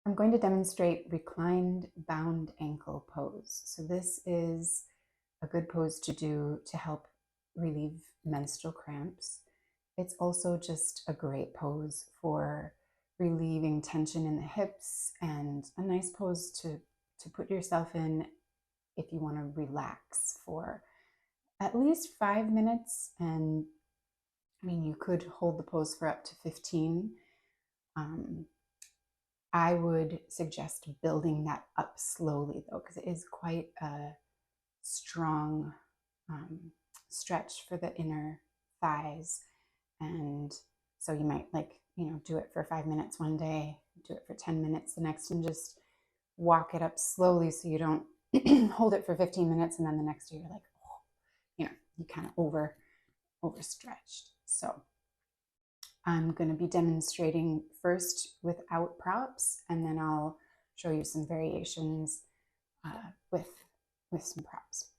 I'm going to demonstrate reclined bound ankle pose. So this is a good pose to do to help relieve menstrual cramps. It's also just a great pose for relieving tension in the hips and a nice pose to put yourself in if you want to relax for at least 5 minutes. And I mean, you could hold the pose for up to 15. I would suggest building that up slowly though, because it is quite a strong stretch for the inner thighs. And so you might do it for 5 minutes one day, do it for 10 minutes the next, and just walk it up slowly so you don't hold it for 15 minutes and then the next day you're like, oh, you kind of overstretched. So I'm going to be demonstrating first without props, and then I'll show you some variations with some props.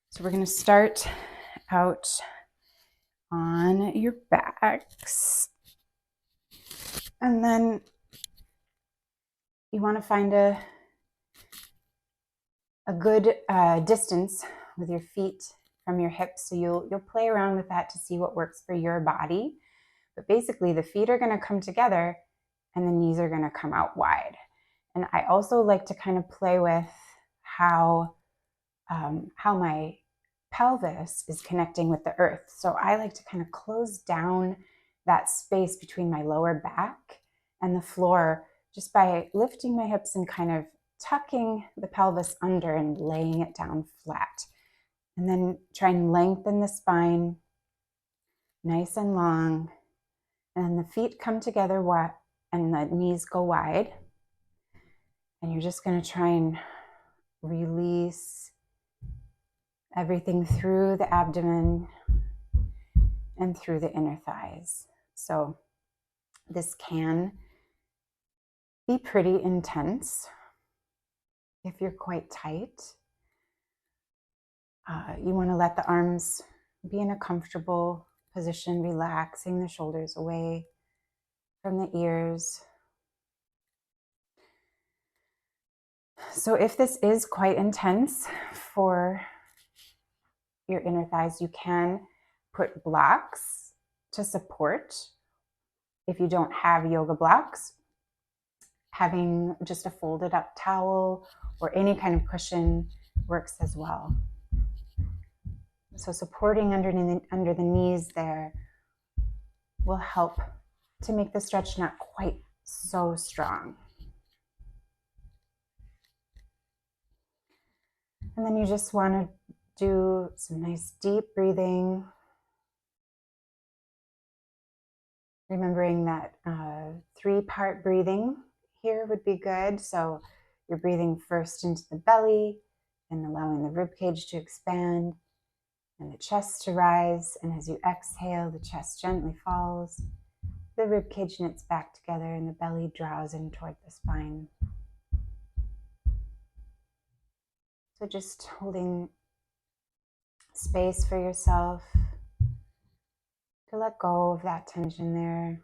So we're going to start out on your backs, and then you want to find a good distance with your feet from your hips. So you'll play around with that to see what works for your body. But basically, the feet are going to come together and the knees are going to come out wide. And I also like to kind of play with how my pelvis is connecting with the earth. So I like to kind of close down that space between my lower back and the floor just by lifting my hips and kind of tucking the pelvis under and laying it down flat. And then try and lengthen the spine nice and long. And the feet come together and the knees go wide. And you're just going to try and release everything through the abdomen and through the inner thighs. So this can be pretty intense if you're quite tight. You want to let the arms be in a comfortable position, relaxing the shoulders away from the ears. So if this is quite intense for your inner thighs, you can put blocks to support. If you don't have yoga blocks, having just a folded up towel or any kind of cushion works as well. So supporting under the knees there will help to make the stretch not quite so strong. And then you just want to do some nice deep breathing. Remembering that 3-part breathing here would be good. So you're breathing first into the belly and allowing the ribcage to expand and the chest to rise. And as you exhale, the chest gently falls. The ribcage knits back together and the belly draws in toward the spine. So just holding space for yourself to let go of that tension there.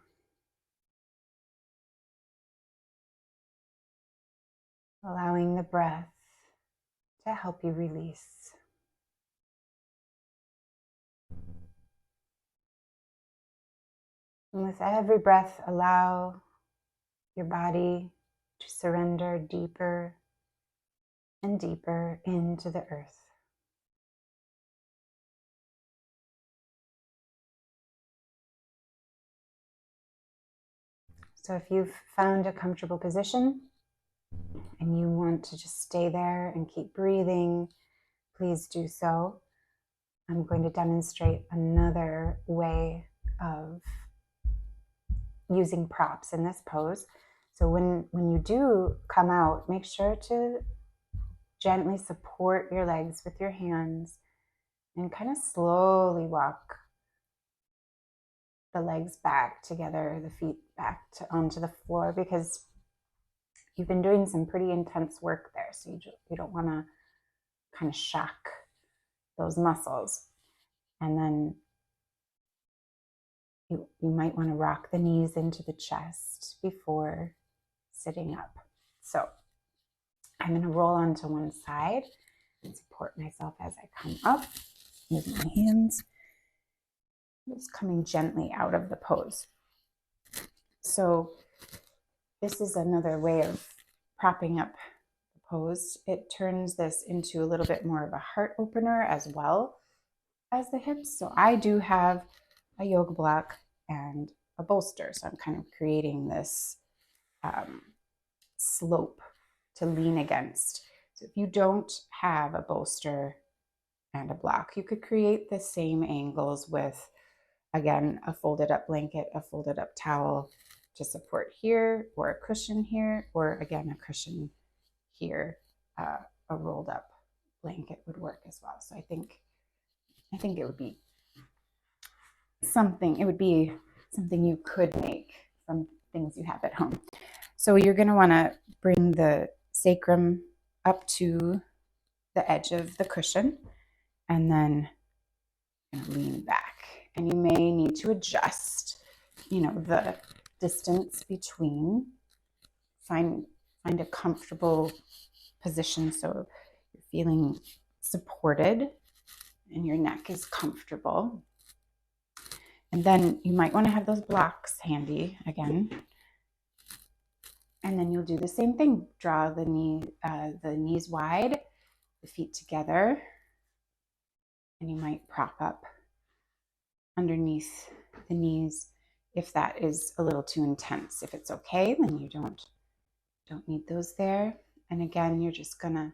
Allowing the breath to help you release. And with every breath, allow your body to surrender deeper and deeper into the earth. So if you've found a comfortable position and you want to just stay there and keep breathing, please do so. I'm going to demonstrate another way of using props in this pose. So when you do come out, make sure to gently support your legs with your hands and kind of slowly walk the legs back together, the feet back onto the floor, because you've been doing some pretty intense work there. So you don't want to kind of shock those muscles. And then you might want to rock the knees into the chest before sitting up. So I'm going to roll onto one side and support myself as I come up. Move my hands. Just coming gently out of the pose. So this is another way of propping up the pose. It turns this into a little bit more of a heart opener as well as the hips. So I do have a yoga block and a bolster. So I'm kind of creating this slope to lean against. So if you don't have a bolster and a block, you could create the same angles with, again, a folded up blanket, a folded up towel to support here, or a cushion here, or again, a cushion here. A rolled up blanket would work as well. So I think it would be something you could make from things you have at home. So you're going to want to bring the sacrum up to the edge of the cushion and then lean back. And you may need to adjust, the distance between. Find a comfortable position so you're feeling supported and your neck is comfortable. And then you might want to have those blocks handy again. And then you'll do the same thing. Draw the knees wide, the feet together, and you might prop up underneath the knees if that is a little too intense. If it's okay, then you don't need those there. And again, you're just gonna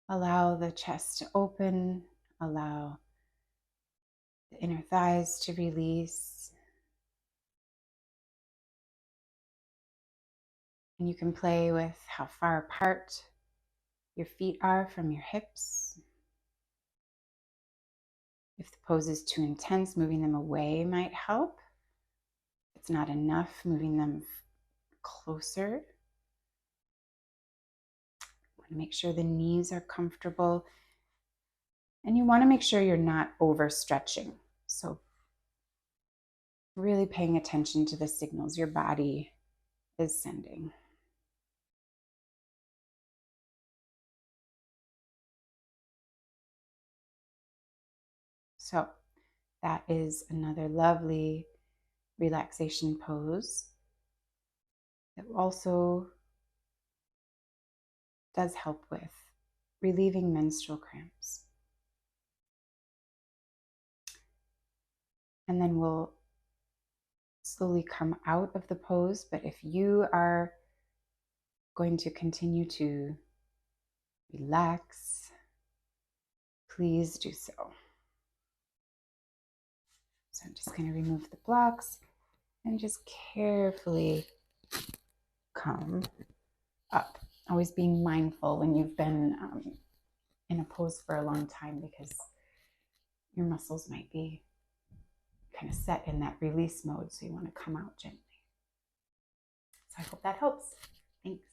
allow the chest to open, allow the inner thighs to release. And you can play with how far apart your feet are from your hips. If the pose is too intense, moving them away might help. If it's not enough, moving them closer. You want to make sure the knees are comfortable. And you want to make sure you're not overstretching. So really paying attention to the signals your body is sending. So that is another lovely relaxation pose that also does help with relieving menstrual cramps. And then we'll slowly come out of the pose, but if you are going to continue to relax, please do so. So I'm just going to remove the blocks and just carefully come up. Always being mindful when you've been in a pose for a long time, because your muscles might be kind of set in that release mode, so you want to come out gently. So I hope that helps. Thanks.